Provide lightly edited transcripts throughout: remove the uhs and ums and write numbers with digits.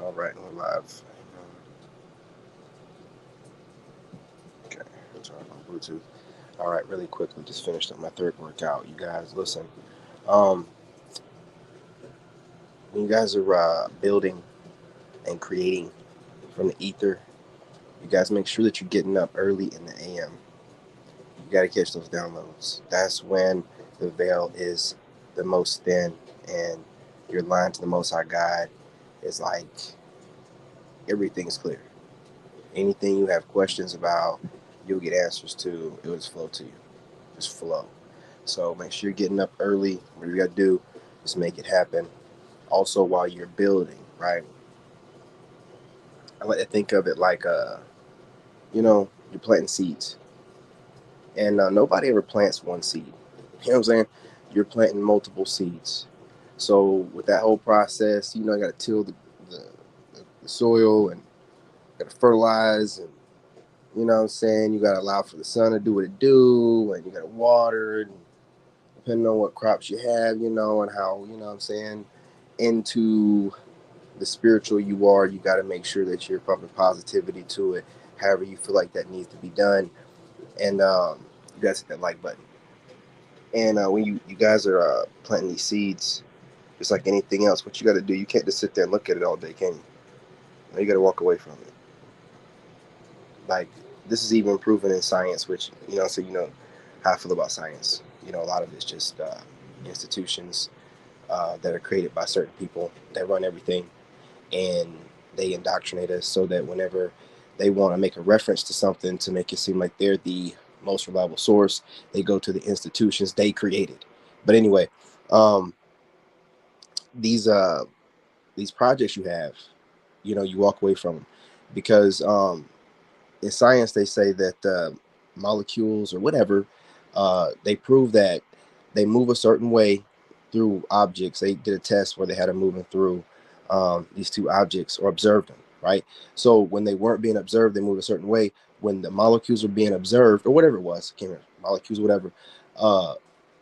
All right, we're live. Okay, I'm turning on Bluetooth. All right, really quickly, just finished up my third workout. You guys, listen. Um, when you guys are building and creating from the ether, you guys make sure that you're getting up early in the AM. You got to catch those downloads. That's when the veil is the most thin, and your line to the Most High God is like everything's clear. Anything you have questions about, you'll get answers to. It will just flow to you. Just flow. So make sure you're getting up early. Whatever you got to do, just make it happen. Also, while you're building, right? I like to think of it like, you're planting seeds, and nobody ever plants one seed. You know what I'm saying? You're planting multiple seeds. So with that whole process, you got to till the, the soil, and got to fertilize, and you know what I'm saying. You got to allow for the sun to do what it do, and you got to water it. And depending on what crops you have, and how what I'm saying, into the spiritual you are, you got to make sure that you're pumping positivity to it. However you feel like that needs to be done, and you guys hit that like button. And when you guys are planting these seeds, just like anything else, what you got to do, you can't just sit there and look at it all day, can you? You got to walk away from it. Like, this is even proven in science, which so how I feel about science. A lot of it's just institutions that are created by certain people that run everything, and they indoctrinate us so that whenever they want to make a reference to something to make it seem like they're the most reliable source, they go to the institutions they created. But anyway, um, these uh, these projects you have, you walk away from them because in science they say that molecules or whatever, they prove that they move a certain way through objects. They did a test where they had them moving through these two objects or observed them, right? So when they weren't being observed, they moved a certain way. When the molecules were being observed or whatever it was, I can't remember, molecules, whatever, uh,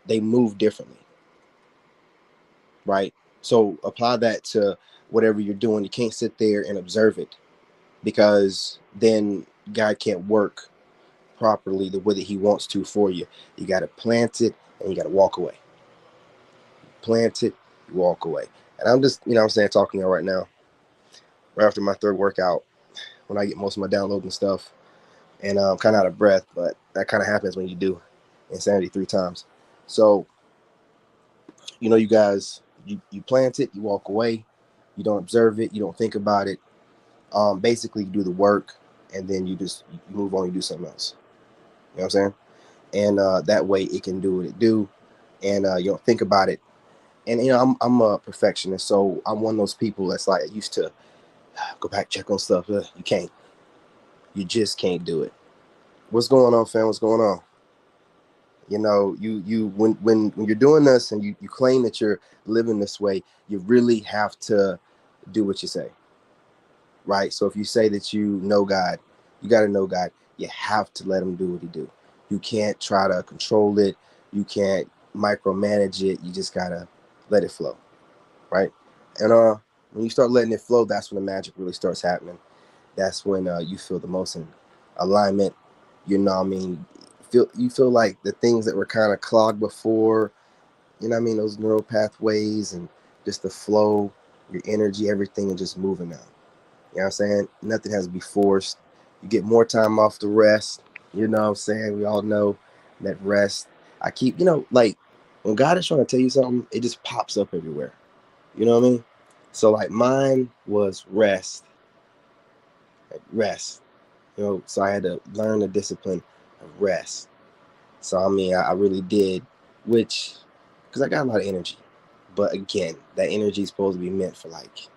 they move differently, right? So apply that to whatever you're doing. You can't sit there and observe it because then God can't work properly the way that he wants to for you. You got to plant it and you got to walk away. Plant it, you walk away. And I'm just, I'm saying, talking to you right now, right after my third workout, when I get most of my downloads and stuff. And I'm kind of out of breath, but that kind of happens when you do insanity 3 times. So, you guys, you plant it, you walk away, you don't observe it, you don't think about it. Basically, you do the work, and then you move on, you do something else. You know what I'm saying? And that way it can do what it do, and you don't think about it. And I'm a perfectionist, so I'm one of those people that's like, I used to go back, check on stuff. You can't, you just can't do it. What's going on, fam? What's going on? You when you're doing this and you claim that you're living this way, you really have to do what you say, right? So if you say that you know God, you got to know God. You have to let him do what he do. You can't try to control it. You can't micromanage it. You just gotta let it flow, right? And when you start letting it flow, that's when the magic really starts happening. That's when you feel the most in alignment. What I mean? You feel like the things that were kind of clogged before, what I mean? Those neural pathways and just the flow, your energy, everything is just moving now. You know what I'm saying? Nothing has to be forced. You get more time off the rest. You know what I'm saying? We all know that rest. I keep, like when God is trying to tell you something, it just pops up everywhere. You know what I mean? So like mine was rest, like rest. So I had to learn the discipline of rest. So I mean, I really did, which because I got a lot of energy. But again, that energy is supposed to be meant for like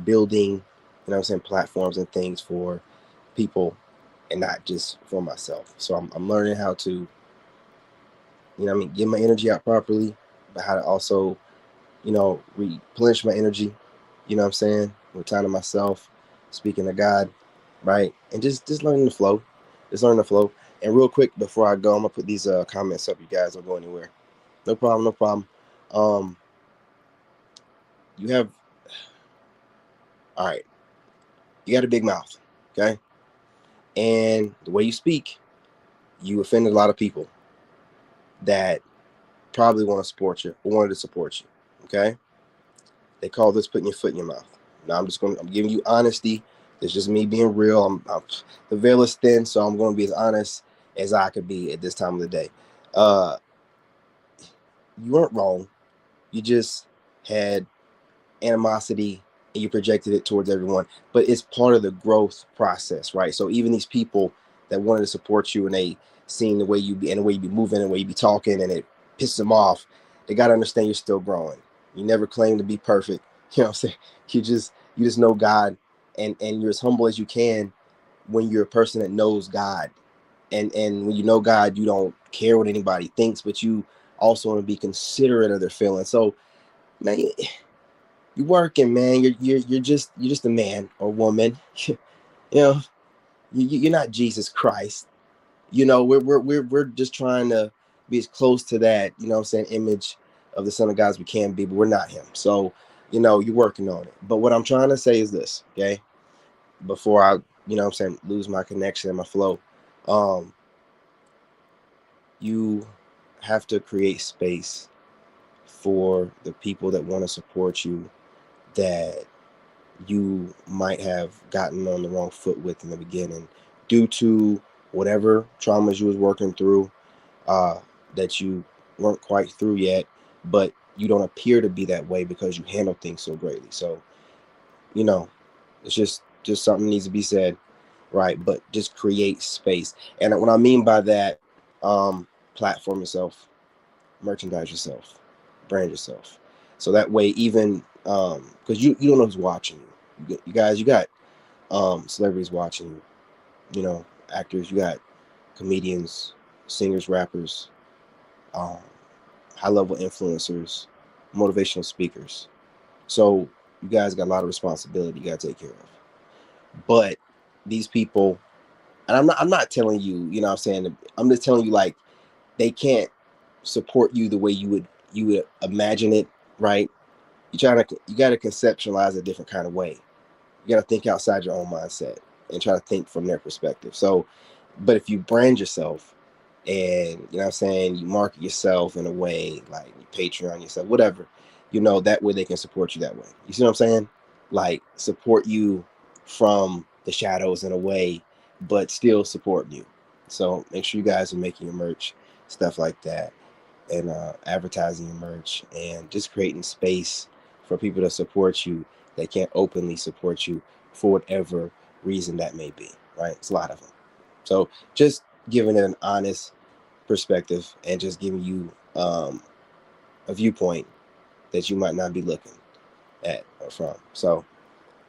building, what I'm saying, platforms and things for people and not just for myself. So I'm learning how to, get my energy out properly, but how to also, replenish my energy, what I'm saying, with time to myself, speaking to God, right? And just learning the flow. Just learning the flow. And real quick before I go, I'm gonna put these comments up. You guys don't go anywhere. No problem, no problem. Um, you have all right. You got a big mouth, okay? And the way you speak, you offended a lot of people that probably want to support you or wanted to support you, okay? They call this putting your foot in your mouth. Now I'm giving you honesty. It's just me being real. The veil is thin, so I'm going to be as honest as I could be at this time of the day. Uh, you weren't wrong. You just had animosity and you projected it towards everyone. But it's part of the growth process, right? So even these people that wanted to support you and they seen the way you be and the way you be moving and the way you be talking and it pisses them off, they gotta understand you're still growing. You never claim to be perfect. You know what I'm saying? You just know God and you're as humble as you can when you're a person that knows God. And when you know God, you don't care what anybody thinks, but you also want to be considerate of their feelings. So man, you working, man. You're just a man or woman. You know, you're not Jesus Christ. You know, we're just trying to be as close to that, you know what I'm saying, image of the Son of God as we can be, but we're not him. So, you're working on it. But what I'm trying to say is this, okay? Before I, what I'm saying, lose my connection and my flow. Um, you have to create space for the people that want to support you that you might have gotten on the wrong foot with in the beginning due to whatever traumas you was working through, uh, that you weren't quite through yet, but you don't appear to be that way because you handle things so greatly. So, you know, it's just something needs to be said, right? But just create space. And what I mean by that, platform yourself, merchandise yourself, brand yourself. So that way, even because you don't know who's watching you. You got celebrities watching you. Actors. You got comedians, singers, rappers, um, high level influencers, motivational speakers. So you guys got a lot of responsibility you got to take care of. But these people, and I'm not telling you, you know what I'm saying, I'm just telling you like they can't support you the way you would imagine it, right? You got to conceptualize a different kind of way. You got to think outside your own mindset and try to think from their perspective. So, but if you brand yourself and you know what I'm saying, you market yourself in a way like you Patreon yourself, whatever, that way they can support you that way. You see what I'm saying? Like support you from the shadows in a way, but still support you. So make sure you guys are making your merch, stuff like that, and advertising your merch and just creating space for people to support you that can't openly support you for whatever reason that may be, right? It's a lot of them. So just giving it an honest perspective and just giving you a viewpoint that you might not be looking at or from. So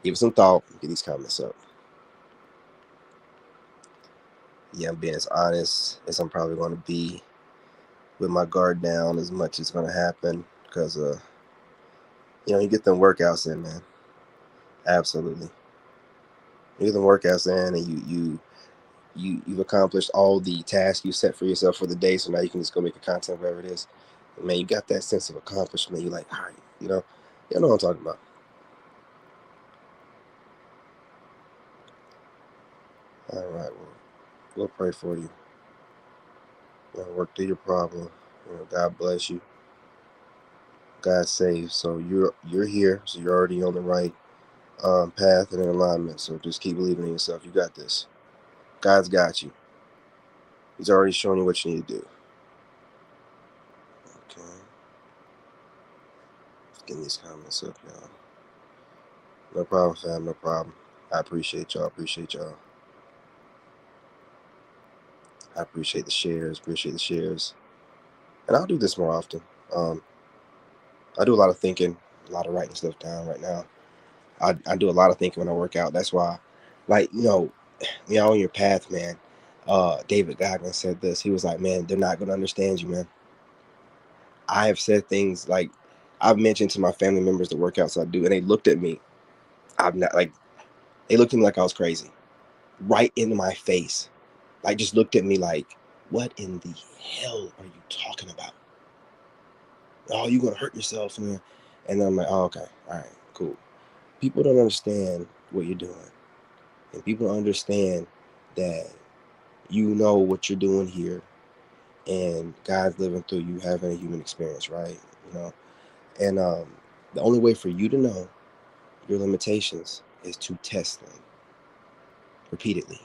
give it some thought, get these comments up. Yeah, I'm being as honest as I'm probably going to be with my guard down as much as going to happen because you get them workouts in, man. Absolutely. You get them workouts in, and you've accomplished all the tasks you set for yourself for the day. So now you can just go make a content, wherever it is. And man, you got that sense of accomplishment. You're like, all right, you know what I'm talking about. All right, well, we'll pray for you. Work through your problem. God bless you. God saves. So you're here. So you're already on the right path and in alignment. So just keep believing in yourself. You got this. God's got you. He's already shown you what you need to do. Okay. Let's get these comments up, y'all. No problem, fam. No problem. I appreciate y'all. Appreciate y'all. I appreciate the shares. Appreciate the shares. And I'll do this more often. Um, I do a lot of thinking, a lot of writing stuff down right now. I do a lot of thinking when I work out. That's why, like, on your path, man. David Goggins said this. He was like, man, they're not going to understand you, man. I have said things like I've mentioned to my family members the workouts I do, and they looked at me. I've not like they looked at me like I was crazy, right into my face. Like just looked at me like, what in the hell are you talking about? Oh, you're gonna hurt yourself, man. And then I'm like, oh, okay, all right, cool. People don't understand what you're doing. and people understand that you know what you're doing here, and God's living through you having a human experience, right? You know, and the only way for you to know your limitations is to test them repeatedly.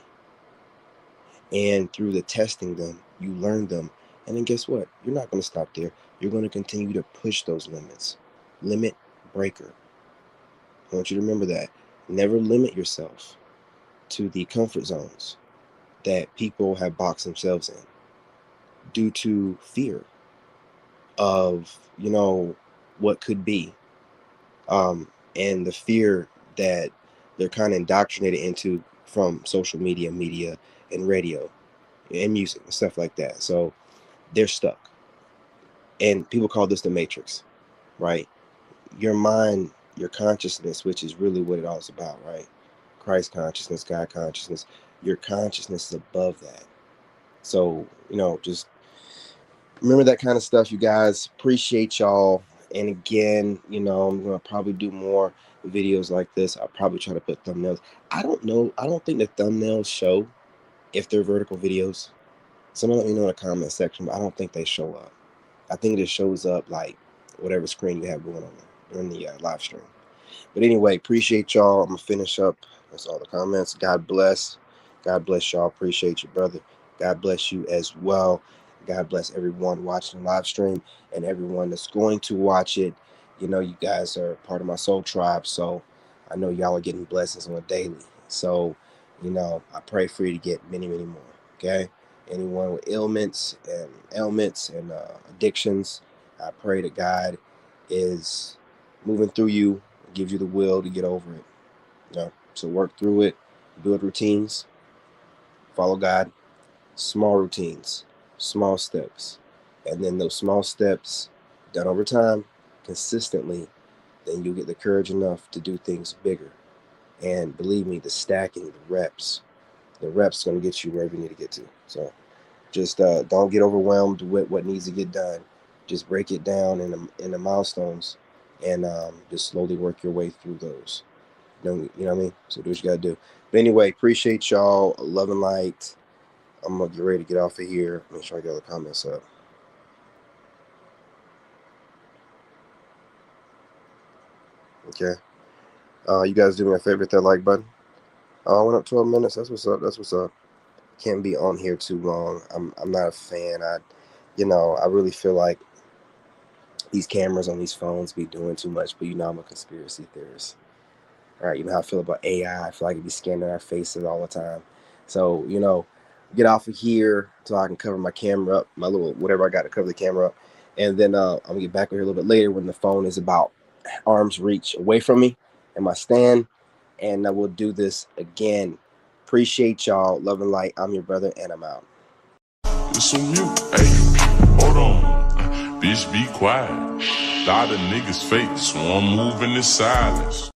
And through the testing them, you learn them. And then guess what? You're not going to stop there. You're going to continue to push those limits. Limit breaker. I want you to remember that. Never limit yourself to the comfort zones that people have boxed themselves in due to fear of, what could be. And the fear that they're kind of indoctrinated into from social media, and radio and music and stuff like that. So they're stuck. And people call this the matrix, right? Your mind, your consciousness, which is really what it all is about, right? Christ consciousness, God consciousness. Your consciousness is above that. So, just remember that kind of stuff, you guys. Appreciate y'all. And again, I'm going to probably do more videos like this. I'll probably try to put thumbnails. I don't know. I don't think the thumbnails show if they're vertical videos. Someone let me know in the comment section, but I don't think they show up. I think it just shows up like whatever screen you have going on during the live stream. But anyway, appreciate y'all. I'm going to finish up. That's all the comments. God bless. God bless y'all. Appreciate you, brother. God bless you as well. God bless everyone watching the live stream and everyone that's going to watch it. You guys are part of my soul tribe, so I know y'all are getting blessings on a daily. So, I pray for you to get many, many more. Okay? Anyone with ailments and addictions, I pray that God is moving through you, gives you the will to get over it. So work through it, build routines, follow God, small routines, small steps. And then those small steps done over time, consistently, then you get the courage enough to do things bigger. And believe me, the stacking, the reps going to get you wherever you need to get to. So just don't get overwhelmed with what needs to get done. Just break it down in the milestones, and just slowly work your way through those. You know what I mean? So do what you got to do. But anyway, appreciate y'all. Love and light. I'm going to get ready to get off of here. Make sure I get all the comments up. Okay. You guys do me a favor, hit that like button. I went up 12 minutes. That's what's up. Can't be on here too long. I'm not a fan. I really feel like these cameras on these phones be doing too much, but I'm a conspiracy theorist. All right, you know how I feel about AI. I feel like it be scanning our faces all the time. So, get off of here so I can cover my camera up, my little whatever I got to cover the camera up. And then I'm going to get back on here a little bit later when the phone is about arm's reach away from me and my stand. And I will do this again. Appreciate y'all. Love and light. I'm your brother, and I'm out. It's on mute. Hey, hold on. Bitch, be quiet. Lot of niggas fake, so I'm moving in silence.